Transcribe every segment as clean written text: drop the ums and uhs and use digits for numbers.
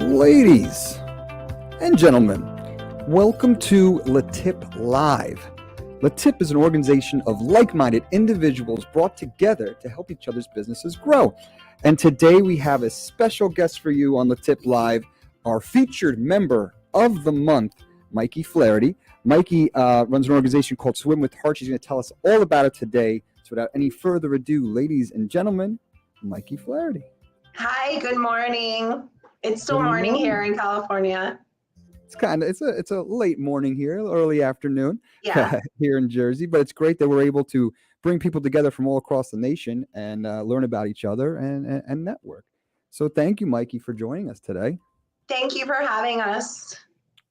Ladies and gentlemen, welcome to LeTip Live. LeTip is an organization of like-minded individuals brought together to help each other's businesses grow. And today we have a special guest for you on LeTip Live, our featured member of the month, Mikey Flaherty. Mikey runs an organization called Swim with Heart. She's going to tell us all about it today. So without any further ado, ladies and gentlemen, Mikey Flaherty. Hi, good morning. It's still morning here in California. It's a late morning here, early afternoon Yeah. here in Jersey, but it's great that we're able to bring people together from all across the nation and learn about each other and network. So thank you, Mikey, for joining us today. Thank you for having us.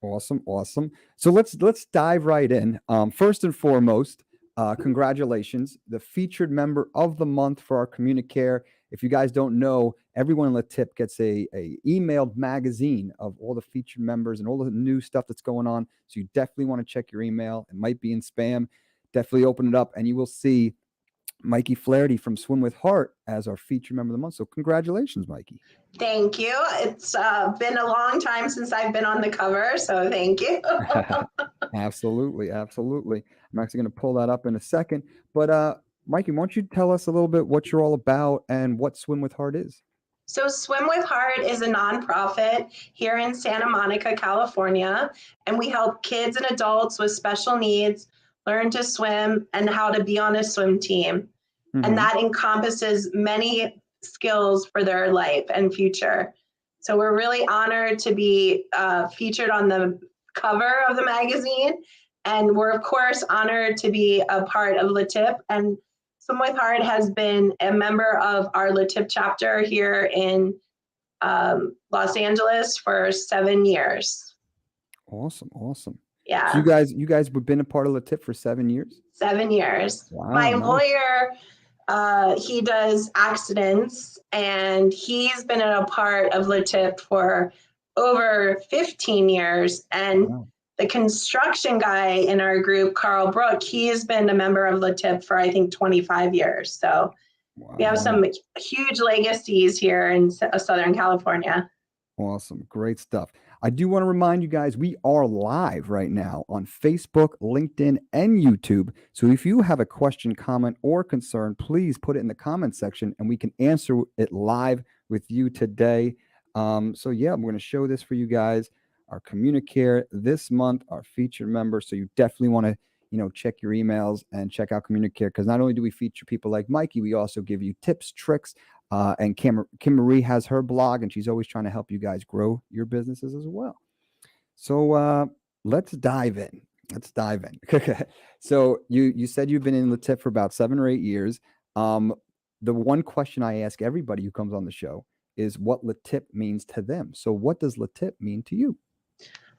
Awesome. So let's dive right in. First and foremost, congratulations, the featured member of the month for our Communicare. If you guys don't know, everyone in LeTip gets a emailed magazine of all the featured members and all the new stuff that's going on. So you definitely want to check your email. It might be in spam. Definitely open it up and you will see Mikey Flaherty from Swim with Heart as our featured member of the month. So congratulations, Mikey. Thank you. It's been a long time since I've been on the cover, so thank you. Absolutely. I'm actually going to pull that up in a second. But Mikey, why don't you tell us a little bit what you're all about and what Swim with Heart is? So Swim with Heart is a nonprofit here in Santa Monica, California, and we help kids and adults with special needs learn to swim and how to be on a swim team. Mm-hmm. And that encompasses many skills for their life and future. So we're really honored to be featured on the cover of the magazine. And we're, of course, honored to be a part of LeTip. And Swim with Heart has been a member of our LeTip chapter here in Los Angeles for 7 years. Awesome. Yeah. So you guys have been a part of LeTip for 7 years? 7 years. Wow, my lawyer, he does accidents, and he's been a part of LeTip for over 15 years. And wow. The construction guy in our group, Carl Brook, he has been a member of LeTip for, I think, 25 years. So wow. We have some huge legacies here in Southern California. Awesome. Great stuff. I do want to remind you guys, we are live right now on Facebook, LinkedIn, and YouTube. So if you have a question, comment, or concern, please put it in the comment section and we can answer it live with you today. So yeah, I'm going to show this for you guys. Our Communicare this month, our featured member. So you definitely want to, check your emails and check out Communicare, because not only do we feature people like Mikey, we also give you tips, tricks, and Kim Marie has her blog, and she's always trying to help you guys grow your businesses as well. So let's dive in. So you said you've been in LeTip for about 7 or 8 years. The one question I ask everybody who comes on the show is what LeTip means to them. So what does LeTip mean to you?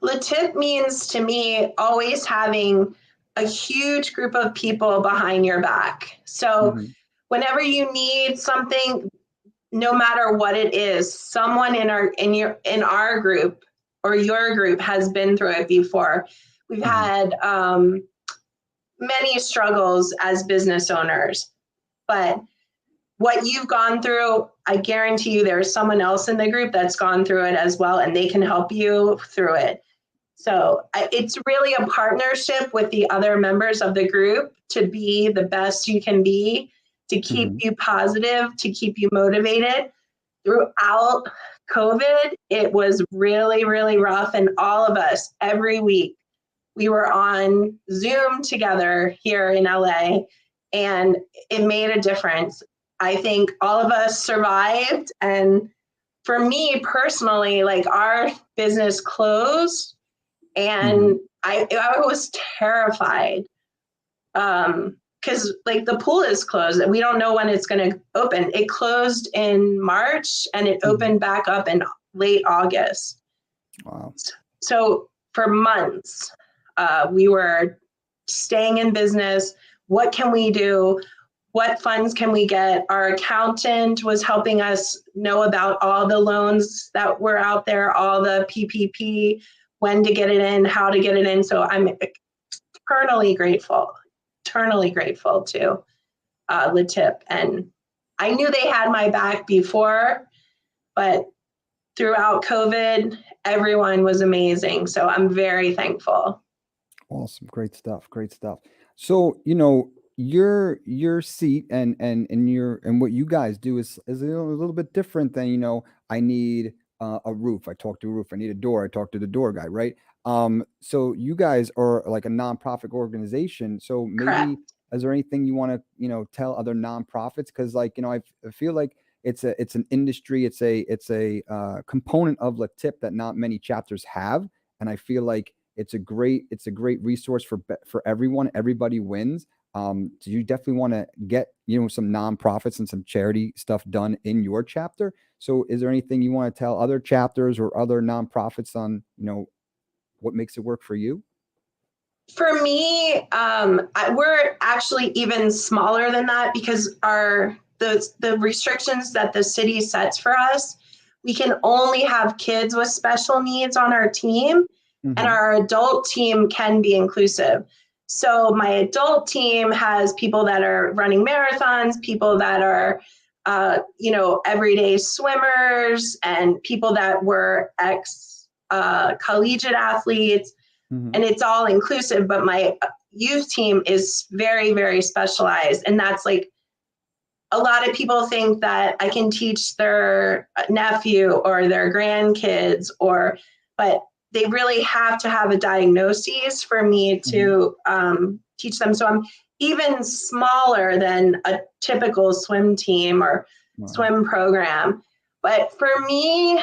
LeTip means to me always having a huge group of people behind your back. So whenever you need something, no matter what it is, someone in our group or your group has been through it before. We've had many struggles as business owners, but what you've gone through, I guarantee you there's someone else in the group that's gone through it as well, and they can help you through it. So it's really a partnership with the other members of the group to be the best you can be, to keep you positive, to keep you motivated. Throughout COVID, it was really, really rough. And all of us, every week, we were on Zoom together here in LA, and it made a difference. I think all of us survived. And for me personally, like, our business closed, and I was terrified because like the pool is closed and we don't know when it's going to open. It closed in March and it opened back up in late August. Wow. So for months, we were staying in business. What can we do? What funds can we get? Our accountant was helping us know about all the loans that were out there, all the PPP, when to get it in, how to get it in. So I'm eternally grateful to LeTip. And I knew they had my back before, but throughout COVID, everyone was amazing. So I'm very thankful. Awesome. Great stuff. Great stuff. So, your seat and what you guys do is a little bit different than, I need a roof. I talk to a roof. I need a door. I talk to the door guy, right? So you guys are like a nonprofit organization. So Correct. maybe is there anything you want to, tell other nonprofits? Because like, I feel like it's an industry, it's a component of LeTip that not many chapters have. And I feel like it's a great resource for everyone. Everybody wins. So you definitely want to get some nonprofits and some charity stuff done in your chapter. So is there anything you want to tell other chapters or other nonprofits on what makes it work for you? For me, we're actually even smaller than that because the restrictions that the city sets for us, we can only have kids with special needs on our team, and Mm-hmm. our adult team can be inclusive. So my adult team has people that are running marathons, people that are, everyday swimmers, and people that were collegiate athletes, Mm-hmm. and it's all inclusive. But my youth team is very, very specialized. And that's like, a lot of people think that I can teach their nephew or their grandkids, but they really have to have a diagnosis for me to teach them. So I'm even smaller than a typical swim team or Wow. swim program. But for me,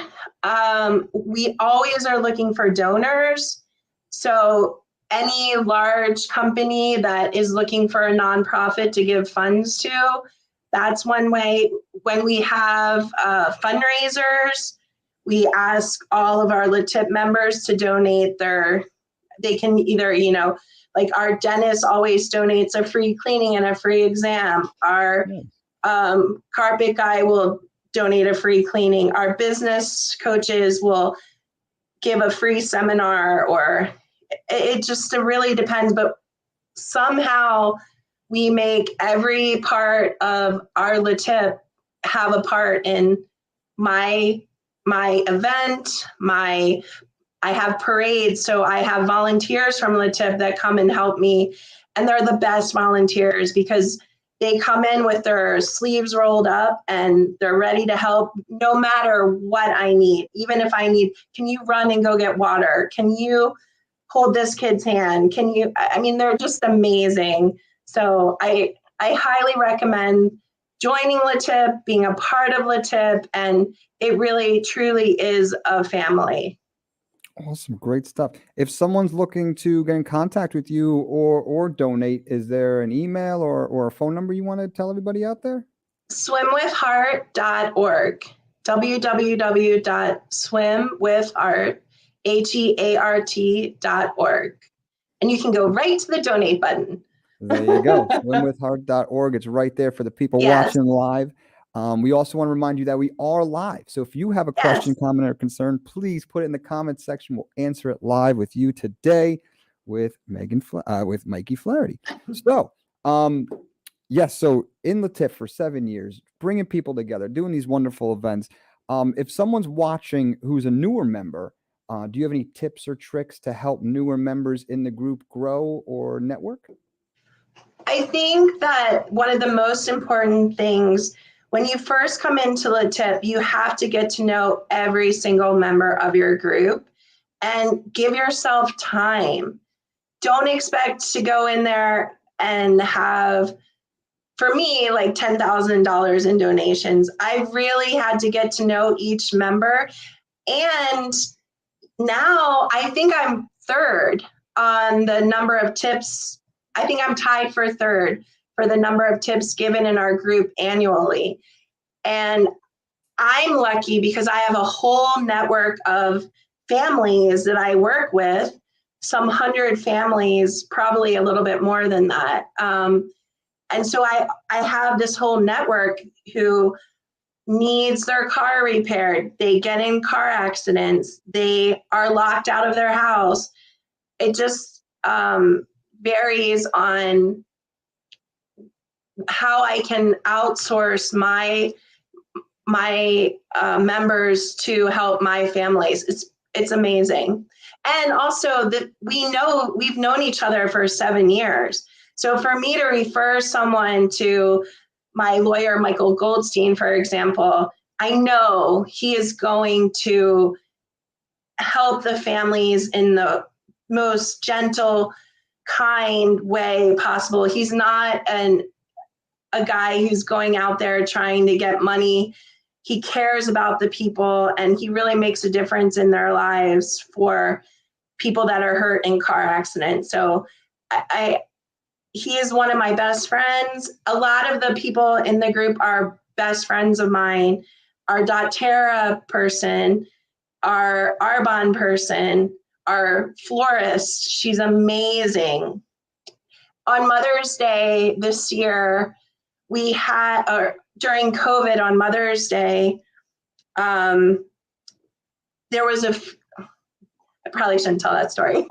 we always are looking for donors. So any large company that is looking for a nonprofit to give funds to, that's one way. When we have fundraisers, we ask all of our LeTip members to donate they can either, like our dentist always donates a free cleaning and a free exam. Our carpet guy will donate a free cleaning. Our business coaches will give a free seminar, or it just really depends. But somehow we make every part of our LeTip have a part in my event. I have parades, so I have volunteers from LeTip that come and help me, and they're the best volunteers because they come in with their sleeves rolled up and they're ready to help no matter what I need. Even if I need, can you run and go get water? Can you hold this kid's hand? They're just amazing. So I highly recommend joining LeTip, being a part of LeTip, and it really truly is a family. Awesome. Great stuff. If someone's looking to get in contact with you or donate, is there an email or a phone number you want to tell everybody out there? Swimwithheart.org, www.swimwithheart.org. And you can go right to the donate button. There you go. Swimwithheart.org. It's right there for the people Yes. watching live. We also want to remind you that we are live. So if you have a question, Yes. comment, or concern, please put it in the comments section. We'll answer it live with you today with with Mikey Flaherty. So, yes. So in LeTip for 7 years, bringing people together, doing these wonderful events. If someone's watching who's a newer member, do you have any tips or tricks to help newer members in the group grow or network? I think that one of the most important things when you first come into LeTip, you have to get to know every single member of your group and give yourself time. Don't expect to go in there and have, for me, like $10,000 in donations. I really had to get to know each member. And now I think I'm third on the number of tips. I think I'm tied for third for the number of tips given in our group annually. And I'm lucky because I have a whole network of families that I work with, some 100 families, probably a little bit more than that. And so I have this whole network who needs their car repaired. They get in car accidents. They are locked out of their house. It just varies on how I can outsource my my members to help my families. It's amazing. And also that we've known each other for 7 years. So for me to refer someone to my lawyer, Michael Goldstein, for example, I know he is going to help the families in the most gentle, kind way possible. He's not a guy who's going out there trying to get money. He cares about the people, and he really makes a difference in their lives for people that are hurt in car accidents. So he is one of my best friends. A lot of the people in the group are best friends of mine. Our doTERRA person, our Arbonne person, our florist, she's amazing. On Mother's Day this year, we had, during COVID on Mother's Day, there was I probably shouldn't tell that story.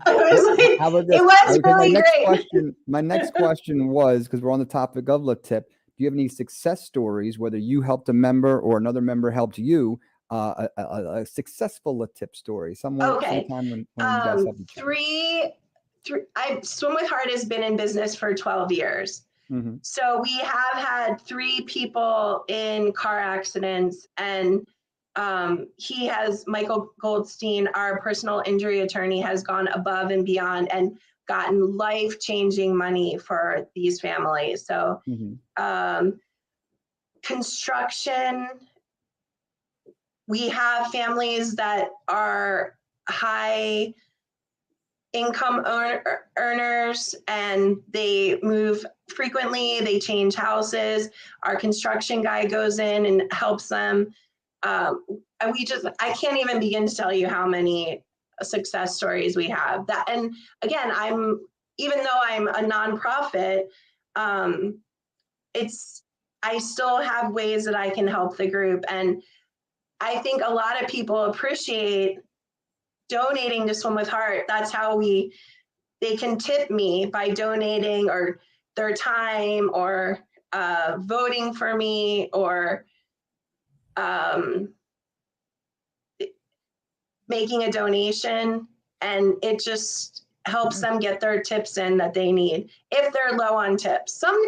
It was really great. My next question was, because we're on the topic of LeTip, do you have any success stories, whether you helped a member or another member helped you, a successful LeTip story? Sometime when you guys helped each other. Swim with Heart has been in business for 12 years. Mm-hmm. So we have had 3 people in car accidents, and Michael Goldstein, our personal injury attorney, has gone above and beyond and gotten life-changing money for these families. So construction, we have families that are high income earners, and they move frequently, they change houses. Our construction guy goes in and helps them. I can't even begin to tell you how many success stories we have. That, and again, even though I'm a nonprofit, I still have ways that I can help the group. And I think a lot of people appreciate donating to Swim with Heart. That's how they can tip me by donating, or their time, or voting for me, or making a donation, and it just helps them get their tips in that they need if they're low on tips. Some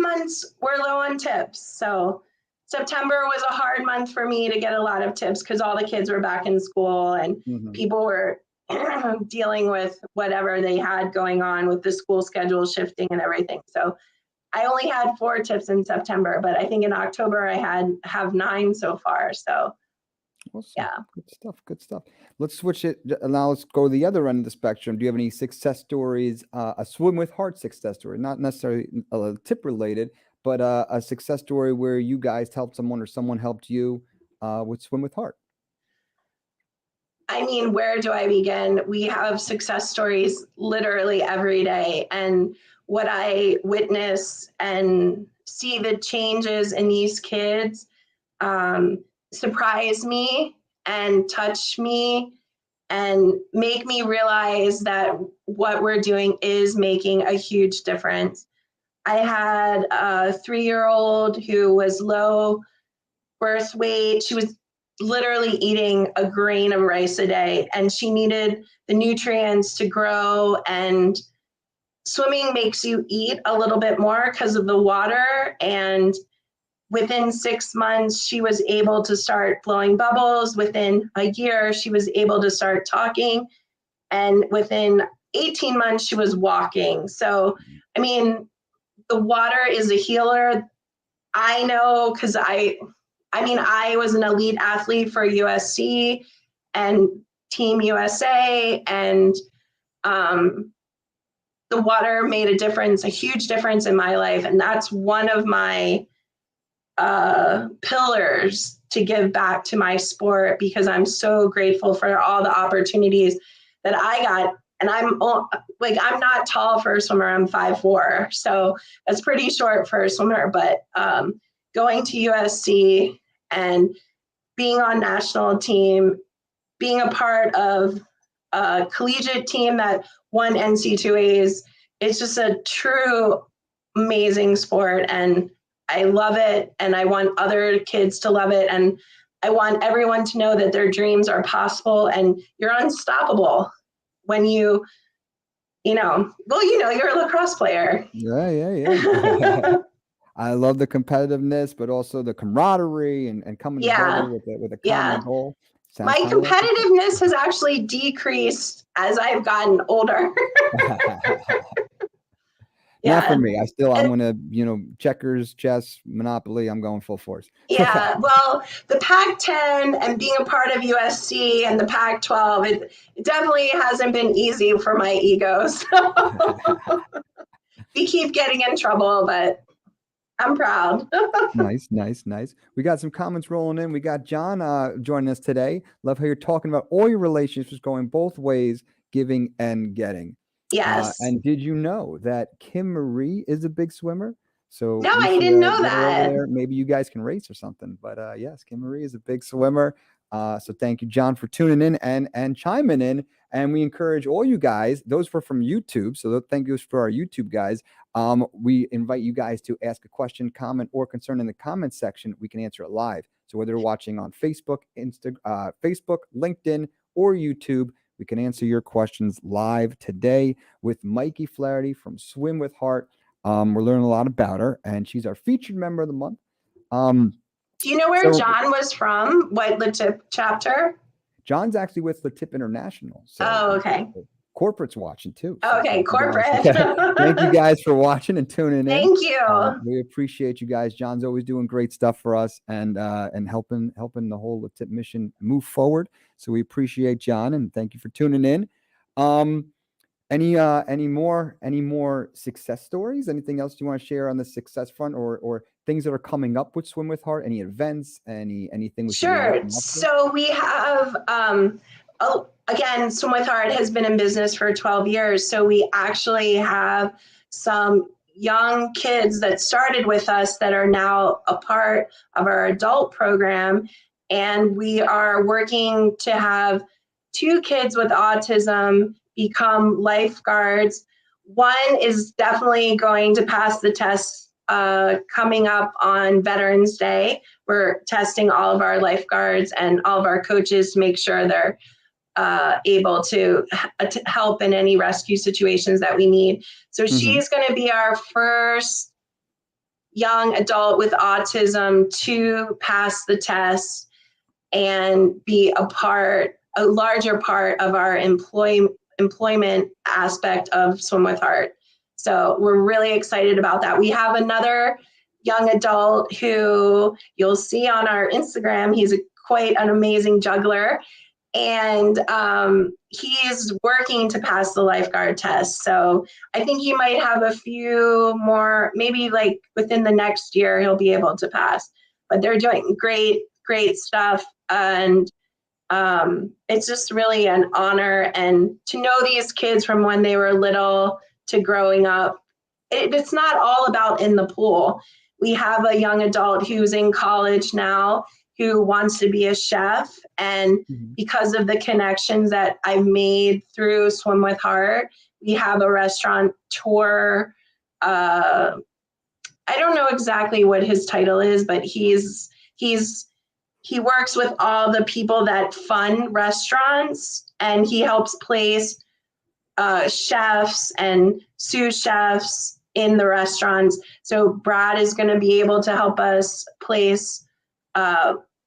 months we're low on tips. So September was a hard month for me to get a lot of tips because all the kids were back in school, and people were dealing with whatever they had going on with the school schedule shifting and everything. So I only had 4 tips in September, but I think in October I have 9 so far. So awesome. Yeah, good stuff. Let's switch it now. Let's go to the other end of the spectrum. Do you have any success stories? A Swim with Heart success story, not necessarily tip related, but a success story where you guys helped someone or someone helped you with Swim with Heart. I mean, where do I begin? We have success stories literally every day, and what I witness and see the changes in these kids surprise me and touch me and make me realize that what we're doing is making a huge difference. I had a 3-year-old who was low birth weight. She was literally eating a grain of rice a day, and she needed the nutrients to grow, and swimming makes you eat a little bit more because of the water. And within 6 months, she was able to start blowing bubbles. Within a year, she was able to start talking. And within 18 months, she was walking. So, I mean, the water is a healer. I know, because I was an elite athlete for USC and Team USA, and the water made a huge difference in my life. And that's one of my pillars to give back to my sport, because I'm so grateful for all the opportunities that I got. And I'm not tall for a swimmer, I'm 5'4", so that's pretty short for a swimmer. But going to USC and being on national team, being a part of a collegiate team that won NC2As, it's just a true amazing sport. And I love it, and I want other kids to love it, and I want everyone to know that their dreams are possible and you're unstoppable when you're a lacrosse player. Yeah. I love the competitiveness, but also the camaraderie and coming Yeah, together with a yeah. common goal. Sounds My kind of like competitiveness has actually decreased as I've gotten older. not for Yeah. me. I'm gonna, checkers, chess, Monopoly. I'm going full force. Yeah, well, the Pac-10 and being a part of USC and the Pac-12, it definitely hasn't been easy for my ego. So we keep getting in trouble, but I'm proud. Nice. We got some comments rolling in. We got John joining us today. Love how you're talking about all your relationships going both ways, giving and getting. Yes. And did you know that Kim Marie is a big swimmer? So No, we I should didn't know get her over that. there. Maybe you guys can race or something. But yes, Kim Marie is a big swimmer. So thank you, John, for tuning in and chiming in. And we encourage all you guys, those were from YouTube. So thank you for our YouTube guys. We invite you guys to ask a question, comment, or concern in the comments section. We can answer it live. So whether you're watching on Facebook, Facebook, LinkedIn, or YouTube, we can answer your questions live today with Mikey Flaherty from Swim with Heart. We're learning a lot about her, and she's our featured member of the month. Do you know where John was from? What LeTip chapter? John's actually with LeTip International. So Oh, okay. Corporate's watching too. So Okay, corporate. thank you guys for watching and tuning in. Thank you. We appreciate you guys. John's always doing great stuff for us and helping the whole LeTip mission move forward. So we appreciate John and thank you for tuning in. Any more success stories? Anything else you want to share on the success front or things that are coming up with Swim with Heart? Any events? Anything we should be Sure. looking up to? So we have again, Swim with Heart has been in business for 12 years. So we actually have some young kids that started with us that are now a part of our adult program. And we are working to have 2 kids with autism become lifeguards. One is definitely going to pass the test coming up on Veterans Day. We're testing all of our lifeguards and all of our coaches to make sure they're able to help in any rescue situations that we need. So she's going to be our first young adult with autism to pass the test and be a larger part of our employment aspect of Swim with Heart. So we're really excited about that. We have another young adult who you'll see on our Instagram. He's quite an amazing juggler. And he's working to pass the lifeguard test. So I think he might have a few more, maybe like within the next year, he'll be able to pass. But they're doing great stuff. And it's just really an honor. And to know these kids from when they were little to growing up, it's not all about in the pool. We have a young adult who's in college now who wants to be a chef. And because of the connections that I've made through Swim with Heart, we have a restaurant tour. I don't know exactly what his title is, but he works with all the people that fund restaurants, and he helps place chefs and sous chefs in the restaurants. So Brad is going to be able to help us place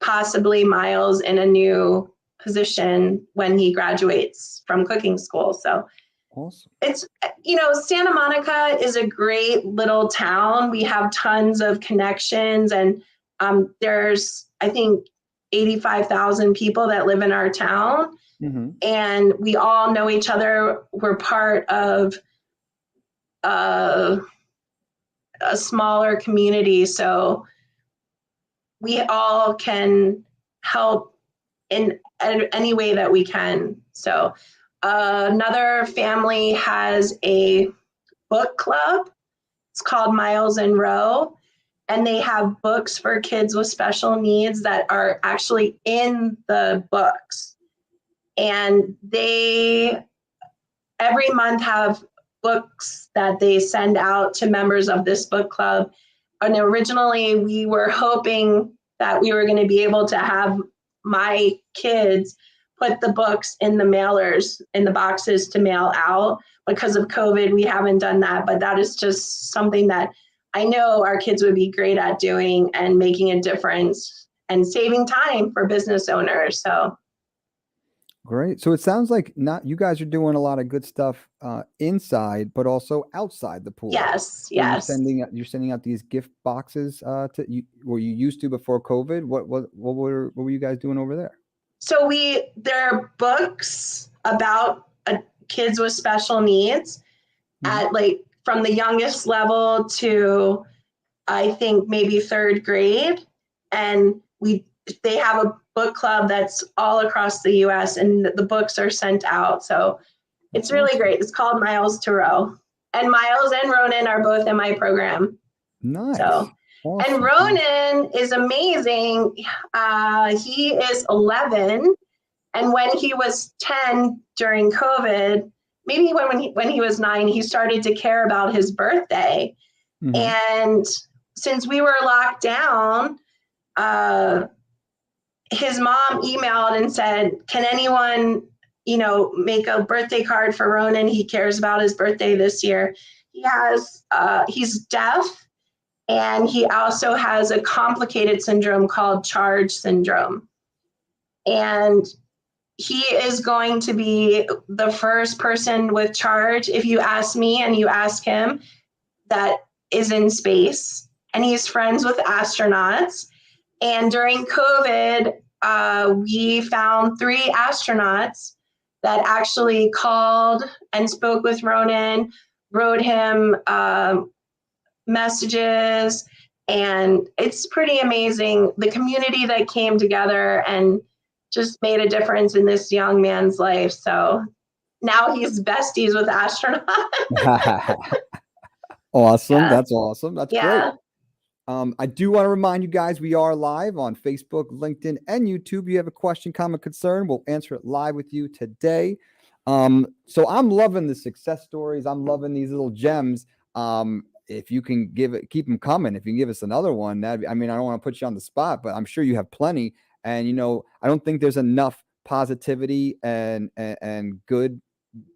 possibly Miles in a new position when he graduates from cooking school. So awesome. It's, Santa Monica is a great little town. We have tons of connections, and there's, I think, 85,000 people that live in our town. And we all know each other. We're part of a smaller community. So we all can help in any way that we can. So another family has a book club. It's called Miles in Row. And they have books for kids with special needs that are actually in the books. And they every month have books that they send out to members of this book club. and originally we were hoping that we were going to be able to have my kids put the books in the mailers, in the boxes to mail out. Because of COVID, we haven't done that, but that is just something that I know our kids would be great at doing and making a difference and saving time for business owners. So Great. So it sounds like not you guys are doing a lot of good stuff inside, but also outside the pool. yes, So yes. you're sending out these gift boxes to you were you used to before COVID? What were you guys doing over there? So there are books about kids with special needs Mhm. at like from the youngest level to I think maybe third grade, and they have a book club that's all across the U.S. and the books are sent out. So it's That's really awesome. great. It's called Miles to Row, and Miles and Ronan are both in my program. Nice. So, and Awesome. Awesome. Ronan is amazing. He is 11, and when he was 10 during COVID, maybe when he was 9, he started to care about his birthday. Mhm. And since we were locked down, uh, his mom emailed and said, "Can anyone, make a birthday card for Ronan? He cares about his birthday this year. He's deaf, and he also has a complicated syndrome called charge syndrome. And he is going to be the first person with charge, if you ask me and you ask him, that is in space. And he's friends with astronauts. And during COVID, we found 3 astronauts that actually called and spoke with Ronan, wrote him messages, and it's pretty amazing the community that came together and just made a difference in this young man's life. So now he's besties with astronauts. Awesome. Yeah, That's awesome. That's great. yeah. I do want to remind you guys we are live on Facebook, LinkedIn, and YouTube. You have a question, comment, concern, we'll answer it live with you today. So I'm loving the success stories. I'm loving these little gems. If you can keep them coming. If you can give us another one, I don't want to put you on the spot, but I'm sure you have plenty. And I don't think there's enough positivity and good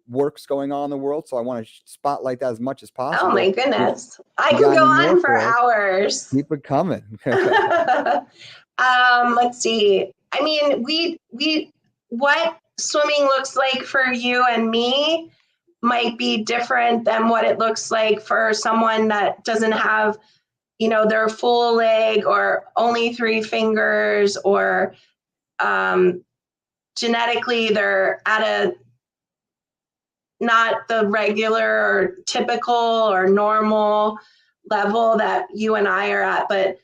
works going on in the world. So I want to spotlight that as much as Oh my possible. goodness. I You could got go any more on for for us? hours. Keep it coming. Let's see. I mean, we what swimming looks like for you and me might be different than what it looks like for someone that doesn't have, their full leg or only 3 fingers, or um, genetically they're at a not the regular or typical or normal level that you and I are at. But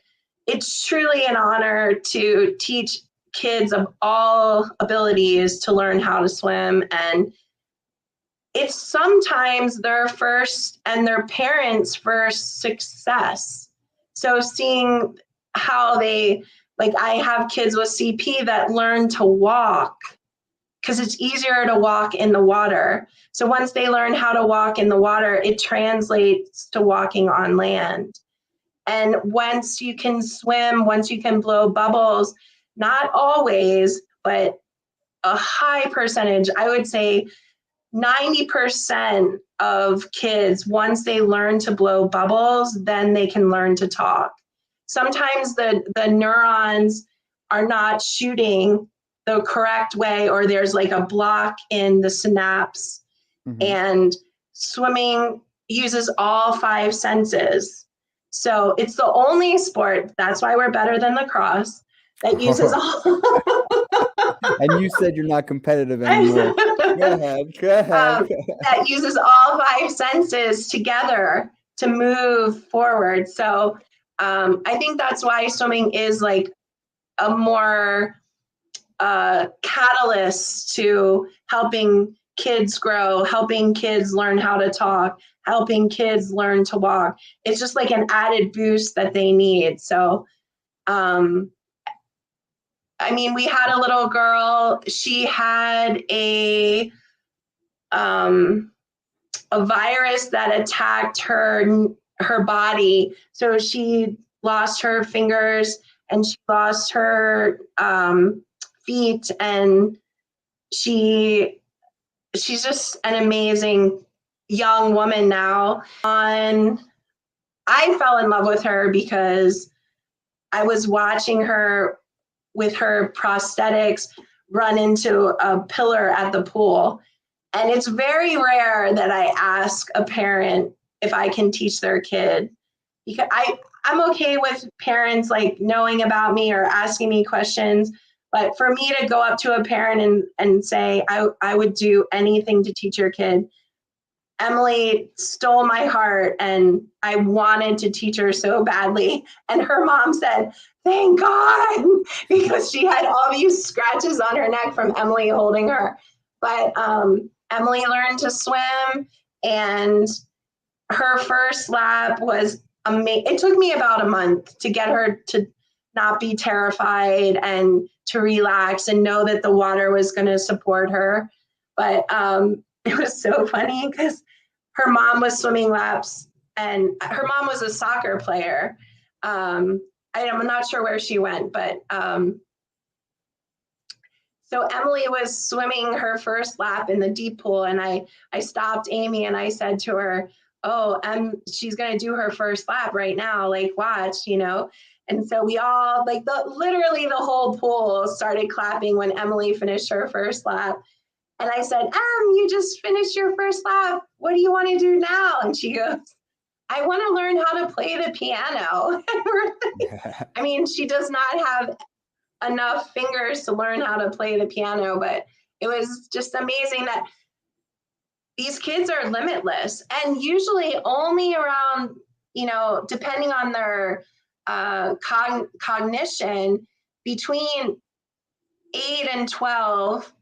it's truly an honor to teach kids of all abilities to learn how to swim. And it's sometimes their first and their parents' first success. So seeing how I have kids with CP that learn to walk because it's easier to walk in the water. So once they learn how to walk in the water, it translates to walking on land. And once you can swim, once you can blow bubbles, not always, but a high percentage, I would say 90% of kids, once they learn to blow bubbles, then they can learn to talk. Sometimes the neurons are not shooting the correct way, or there's like a block in the synapse. Mhm. And swimming uses all 5 senses. So it's the only sport, that's why we're better than lacrosse, that uses all. And you said you're not competitive anymore. Go ahead. Go ahead. That uses all 5 senses together to move forward. So I think that's why swimming is like a more catalyst to helping kids grow, helping kids learn how to talk, helping kids learn to walk. It's just like an added boost that they need. So, we had a little girl. She had a virus that attacked her body. So she lost her fingers and she lost her feet, and she's just an amazing young woman now. I fell in love with her because I was watching her with her prosthetics run into a pillar at the pool. And it's very rare that I ask a parent if I can teach their kid, because I'm okay with parents like knowing about me or asking me questions. But for me to go up to a parent and say, I would do anything to teach your kid, Emily stole my heart, and I wanted to teach her so badly. And her mom said, thank God, because she had all these scratches on her neck from Emily holding her. But Emily learned to swim, and her first lap was amazing. It took me about a month to get her to not be terrified and to relax and know that the water was going to support her. But it was so funny because her mom was swimming laps, and her mom was a soccer player. I'm not sure where she went, but so Emily was swimming her first lap in the deep pool, and I stopped Amy and I said to her, oh, she's going to do her first lap right now. Like, watch, you know? And so we all, like, literally the whole pool started clapping when Emily finished her first lap. And I said, you just finished your first lap. What do you want to do now? And she goes, I want to learn how to play the piano. I mean, she does not have enough fingers to learn how to play the piano, but it was just amazing that these kids are limitless, and usually only around, you know, depending on their cognition, between 8 and 12,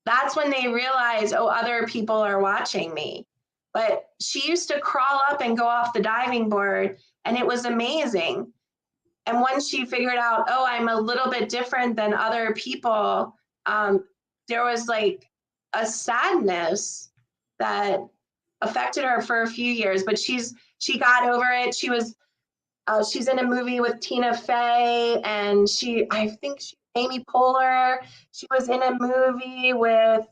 that's when they realize, oh, other people are watching me. But she used to crawl up and go off the diving board, and it was amazing. And once she figured out, oh, I'm a little bit different than other people, there was like a sadness that affected her for a few years. But she got over it. She's in a movie with Tina Fey, and Amy Poehler. She was in a movie with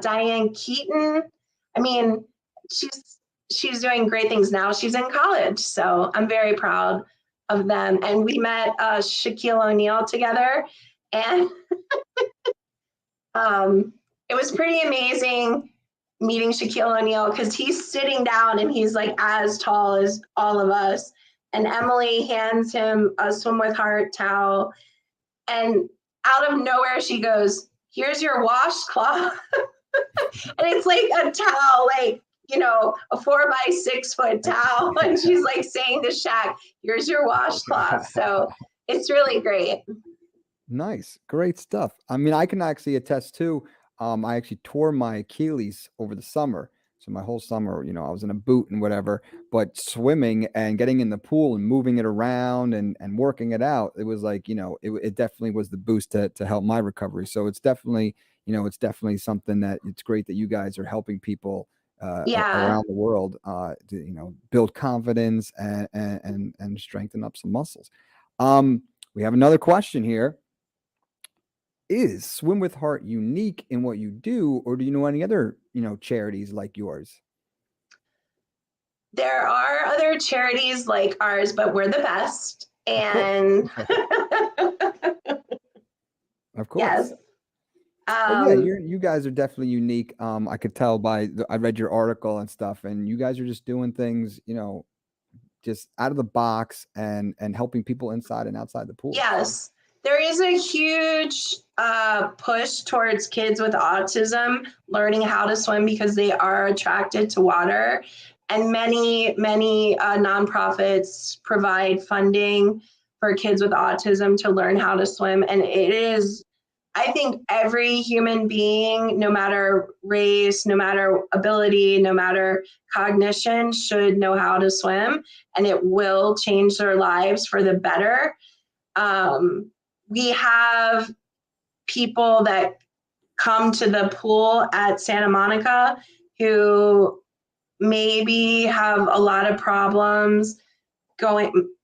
Diane Keaton. I mean, she's doing great things now. She's in college, so I'm very proud of them. And we met Shaquille O'Neal together, and it was pretty amazing meeting Shaquille O'Neal because he's sitting down and he's like as tall as all of us. And Emily hands him a Swim with Heart towel, and out of nowhere she goes, here's your washcloth. And it's like a towel, like, you know, a 4x6 foot towel. And she's like saying to Shaq, here's your washcloth. So it's really great. Nice. Great stuff. I mean, I can actually attest to, I actually tore my Achilles over the summer. So my whole summer, you know, I was in a boot and whatever, but swimming and getting in the pool and moving it around and working it out, it was like, you know, it definitely was the boost to help my recovery. So it's definitely, you know, it's definitely something that it's great that you guys are helping people Yeah. around the world, to, you know, build confidence and strengthen up some muscles. We have another question here. Is Swim with Heart unique in what you do, or do you know any other, you know, charities like yours? There are other charities like ours, but we're the best. And Of course. yes. But yeah, you guys are definitely unique. I could tell I read your article and stuff, and you guys are just doing things, you know, just out of the box and helping people inside and outside the pool. Yes. There is a huge push towards kids with autism learning how to swim because they are attracted to water. And many nonprofits provide funding for kids with autism to learn how to swim. And it is, I think every human being, no matter race, no matter ability, no matter cognition, should know how to swim, and it will change their lives for the better. We have people that come to the pool at Santa Monica who maybe have a lot of problems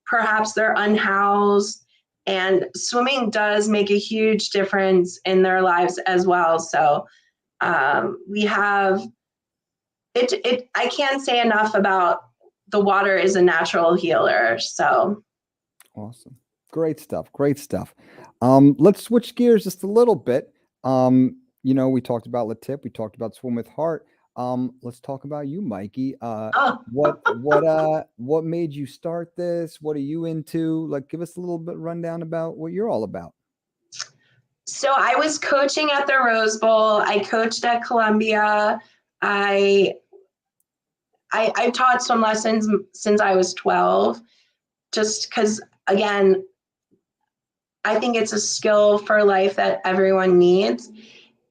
perhaps they're unhoused, and swimming does make a huge difference in their lives as well. So we have it. I can't say enough about the water is a natural healer. So Awesome. Great stuff. Great stuff. Let's switch gears just a little bit. We talked about LeTip, we talked about Swim with Heart. Let's talk about you, Mikey. oh, What made you start this? What are you into? Like, give us a little bit rundown about what you're all about. so I was coaching at the Rose Bowl. I coached at Columbia. I taught swim lessons since I was 12, just because, again, I think it's a skill for life that everyone needs.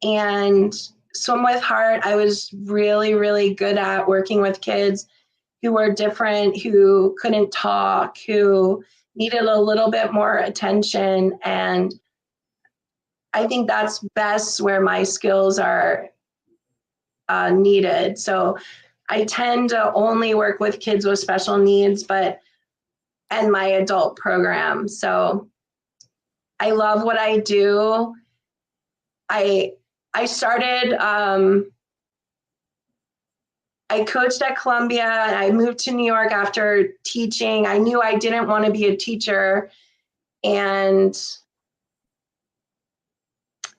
And Swim with Heart, I was really, really good at working with kids who were different, who couldn't talk, who needed a little bit more attention. And I think that's best where my skills are needed. So I tend to only work with kids with special needs, and my adult program. So I love what I do. I started, I coached at Columbia, and I moved to New York after teaching. I knew I didn't want to be a teacher. And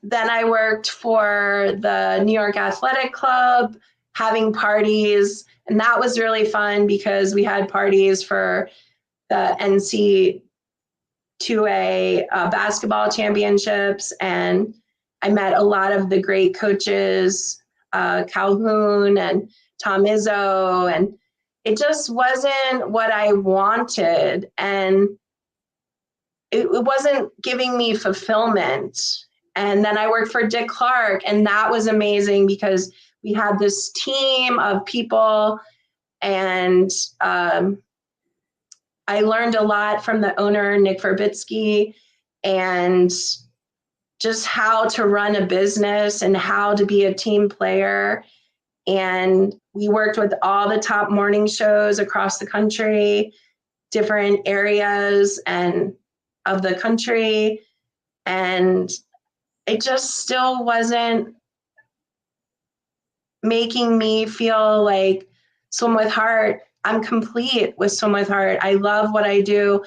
then I worked for the New York Athletic Club, having parties. And that was really fun because we had parties for the NC2A basketball championships. And I met a lot of the great coaches, Calhoun and Tom Izzo, and it just wasn't what I wanted. And it wasn't giving me fulfillment. And then I worked for Dick Clark, and that was amazing because we had this team of people, and I learned a lot from the owner, Nick Verbitsky, and just how to run a business and how to be a team player. And we worked with all the top morning shows across the country, different areas and of the country. And it just still wasn't making me feel like Swim with Heart. I'm complete with Swim with Heart. I love what I do.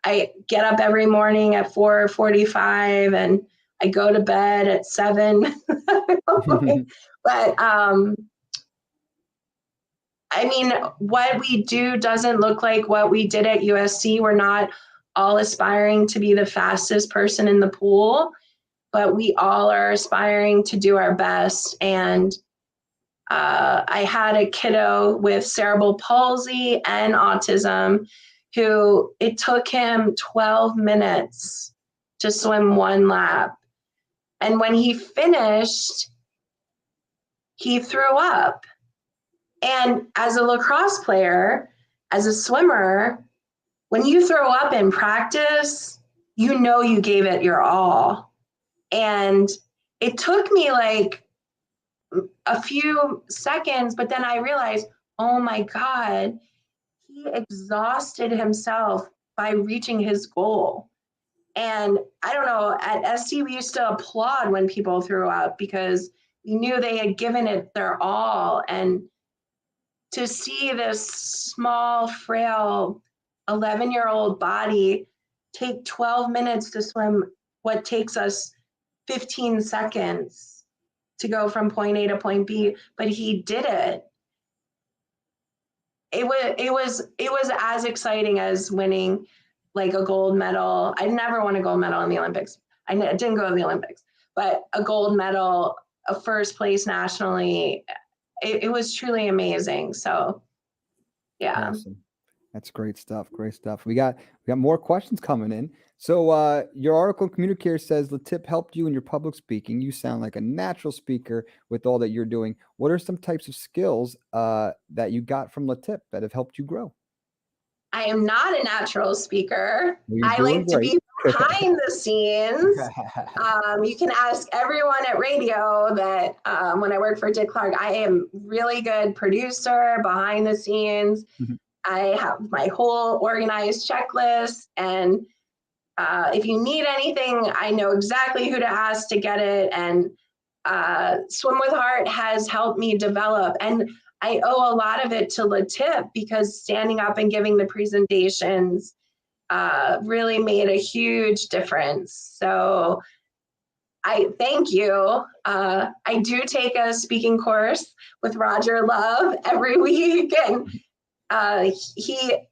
I get up every morning at 4:45 and I go to bed at 7. But I mean, what we do doesn't look like what we did at USC. We're not all aspiring to be the fastest person in the pool, but we all are aspiring to do our best. And I had a kiddo with cerebral palsy and autism who it took him 12 minutes to swim one lap. And when he finished, he threw up. And as a lacrosse player, as a swimmer, when you throw up in practice, you know you gave it your all. And it took me like a few seconds, but then I realized, oh my God, he exhausted himself by reaching his goal. And I don't know, at SC, we used to applaud when people threw up because we knew they had given it their all. And to see this small, frail 11-year-old body take 12 minutes to swim what takes us 15 seconds to go from point A to point B, but he did it. It was as exciting as winning like a gold medal. I never won a gold medal in the Olympics. I didn't go to the Olympics, but a gold medal, a first place nationally, it was truly amazing. So, yeah. Awesome. That's great stuff. Great stuff. We got more questions coming in. So your article in Communicator says LeTip helped you in your public speaking. You sound like a natural speaker with all that you're doing. What are some types of skills that you got from LeTip that have helped you grow? I am not a natural speaker. Well, I like to be behind the scenes. You can ask everyone at radio that when I worked for Dick Clark, I am really good producer, behind the scenes. I have my whole organized checklist, and if you need anything, I know exactly who to ask to get it. And Swim with Heart has helped me develop, and I owe a lot of it to LeTip, because standing up and giving the presentations really made a huge difference. So I thank you. I do take a speaking course with Roger Love every week, and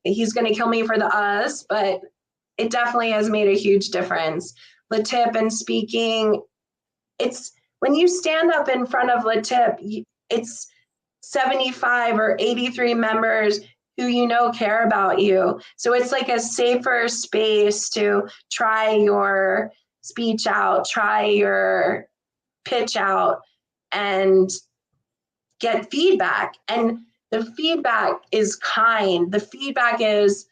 he's going to kill me for the us, but it definitely has made a huge difference. LeTip and speaking, it's when you stand up in front of LeTip, it's 75 or 83 members who care about you. So it's like a safer space to try your speech out, try your pitch out, and get feedback. And the feedback is kind. The feedback is,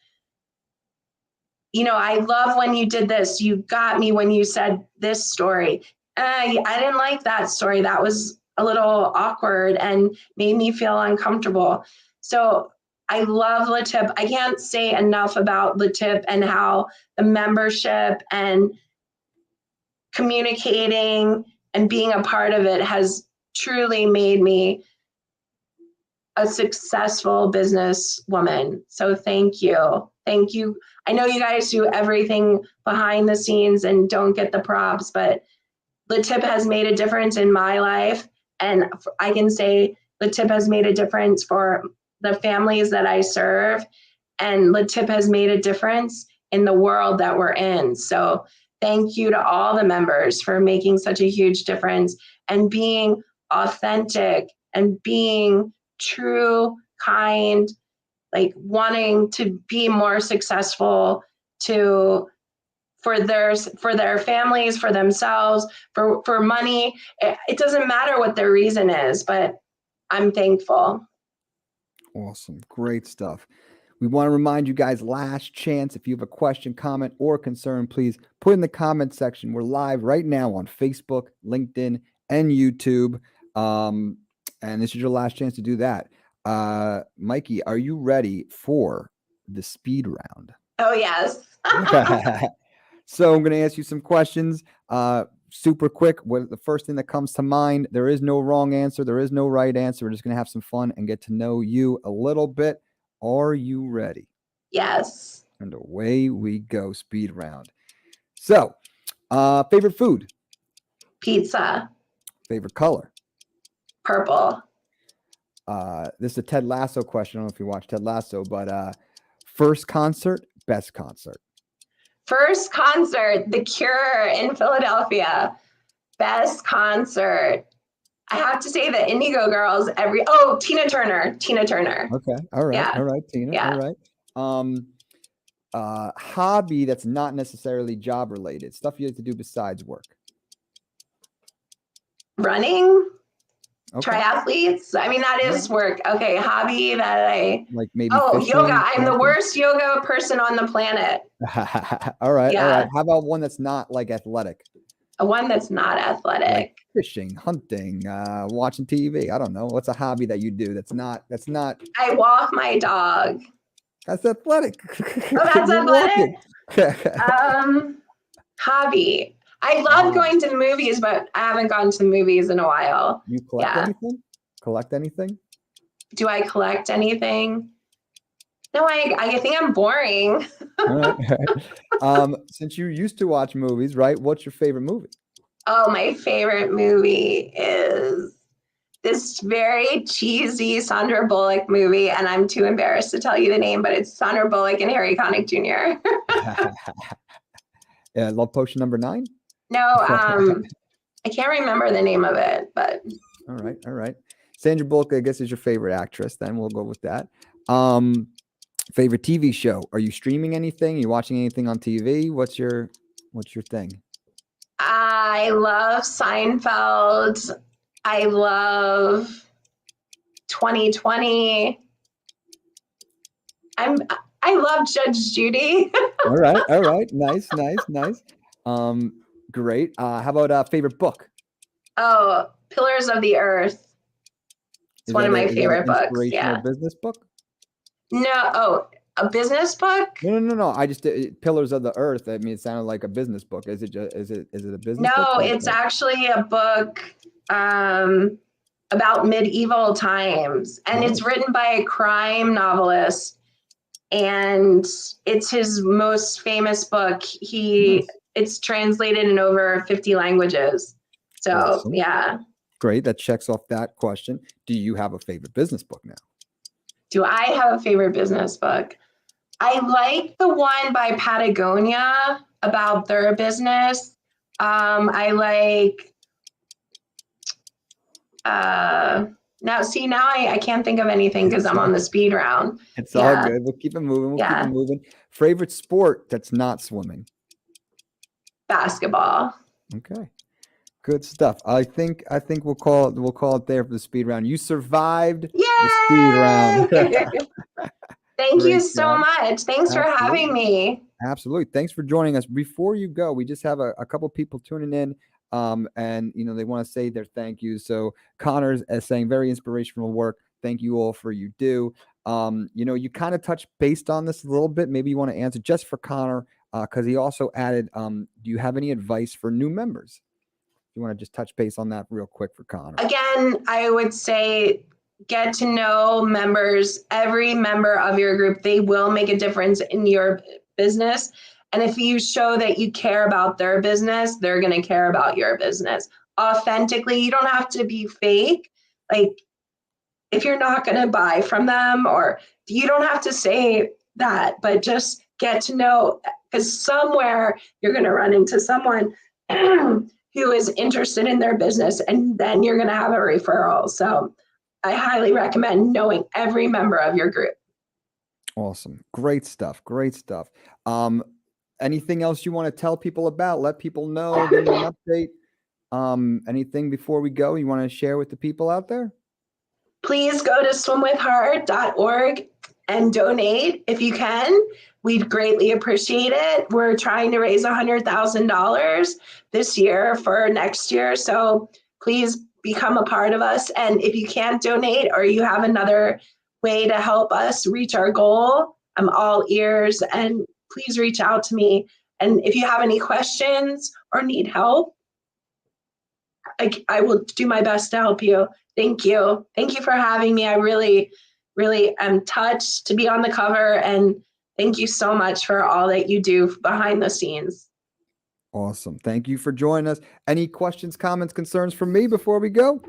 I love when you did this. You got me when you said this story. I didn't like that story. That was a little awkward and made me feel uncomfortable. So I love LeTip. I can't say enough about LeTip and how the membership and communicating and being a part of it has truly made me a successful businesswoman. So thank you. Thank you. I know you guys do everything behind the scenes and don't get the props, but LeTip has made a difference in my life. And I can say LeTip has made a difference for the families that I serve. And LeTip has made a difference in the world that we're in. So thank you to all the members for making such a huge difference and being authentic and being true, kind, like wanting to be more successful for their families, for themselves, for money. It doesn't matter what their reason is, but I'm thankful. Awesome. Great stuff. We want to remind you guys, last chance. If you have a question, comment, or concern, please put in the comment section. We're live right now on Facebook, LinkedIn, and YouTube. And this is your last chance to do that. Mikey, are you ready for the speed round? Oh, yes. So I'm going to ask you some questions. Super quick. What the first thing that comes to mind? There is no wrong answer. There is no right answer. We're just going to have some fun and get to know you a little bit. Are you ready? Yes. And away we go. Speed round. So, favorite food? Pizza. Favorite color? Purple. This is a Ted Lasso question. I don't know if you watch Ted Lasso, but first concert, best concert? First concert, The Cure in Philadelphia. Best concert. I have to say the Indigo Girls Tina Turner. Okay. All right. Yeah. All right, Tina. Yeah. All right. Hobby that's not necessarily job related, stuff you like to do besides work. Running. Okay. Triathletes. I mean, that is work. Okay. Hobby that I like maybe fishing, yoga. I'm the camping. worst yoga person on the planet. All right. Yeah. All right. How about one that's not like athletic? One that's not athletic. Like fishing, hunting, watching TV. I don't know. What's a hobby that you do that's not I walk my dog. That's athletic. Oh, that's athletic. Hobby. I love going to the movies, but I haven't gone to the movies in a while. You collect anything? Collect anything? Do I collect anything? No, I think I'm boring. All right. Since you used to watch movies, right? What's your favorite movie? Oh, my favorite movie is this very cheesy Sandra Bullock movie, and I'm too embarrassed to tell you the name, but it's Sandra Bullock and Harry Connick Jr. Yeah, Love Potion number 9? No, I can't remember the name of it, but. All right. Sandra Bullock, I guess, is your favorite actress. Then we'll go with that. Favorite TV show? Are you streaming anything? Are you watching anything on TV? What's your thing? I love Seinfeld. I love 2020. I love Judge Judy. All right. Nice. Great. How about favorite book? Oh, Pillars of the Earth. It's one of my favorite books. Inspirational business book? No, oh, a business book? No. I just Pillars of the Earth. I mean, it sounded like a business book. Is it a business book? No, it's actually a book about medieval times, and it's written by a crime novelist, and it's his most famous book. It's translated in over 50 languages. So Awesome. yeah. Great. That checks off that question. Do you have a favorite business book now? Do I have a favorite business book? I like the one by Patagonia about their business. I like now I can't think of anything because I'm on the speed round. It's all good. We'll keep it moving. Keep it moving. Favorite sport that's not swimming? Basketball. Okay. Good stuff. I think we'll call it there for the speed round. You survived the speed round. Thank you so much. Thanks for having me. Absolutely. Thanks for joining us. Before you go, we just have a couple people tuning in, and they want to say their thank you. So Connor's saying very inspirational work. Thank you all for you do. You kind of touched based on this a little bit. Maybe you want to answer just for Connor, because he also added, do you have any advice for new members? You want to just touch base on that real quick for Connor? Again, I would say get to know members, every member of your group. They will make a difference in your business. And if you show that you care about their business, they're going to care about your business authentically. You don't have to be fake. Like, if you're not going to buy from them, or you don't have to say that, but just get to know, because somewhere you're going to run into someone who is interested in their business, and then you're going to have a referral. So I highly recommend knowing every member of your group. Awesome. Great stuff. Great stuff. Anything else you want to tell people about? Let people know, give them an update. Anything before we go you want to share with the people out there? Please go to swimwithheart.org and donate if you can. We'd greatly appreciate it. We're trying to raise $100,000 this year for next year. So please become a part of us. And if you can't donate, or you have another way to help us reach our goal, I'm all ears, and please reach out to me. And if you have any questions or need help, I will do my best to help you. Thank you. Thank you for having me. I really, really am touched to be on the cover, and thank you so much for all that you do behind the scenes. Awesome. Thank you for joining us. Any questions, comments, concerns from me before we go?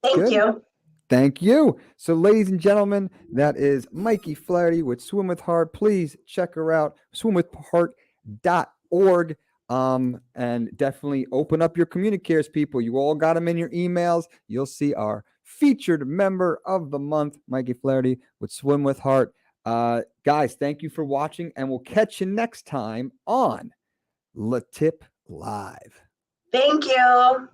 Thank you. Thank you. So, ladies and gentlemen, that is Mikey Flaherty with Swim with Heart. Please check her out, swimwithheart.org. And definitely open up your communicators, people. You all got them in your emails. You'll see our featured member of the month, Mikey Flaherty with Swim with Heart. Guys, thank you for watching, and we'll catch you next time on LeTip Live. Thank you.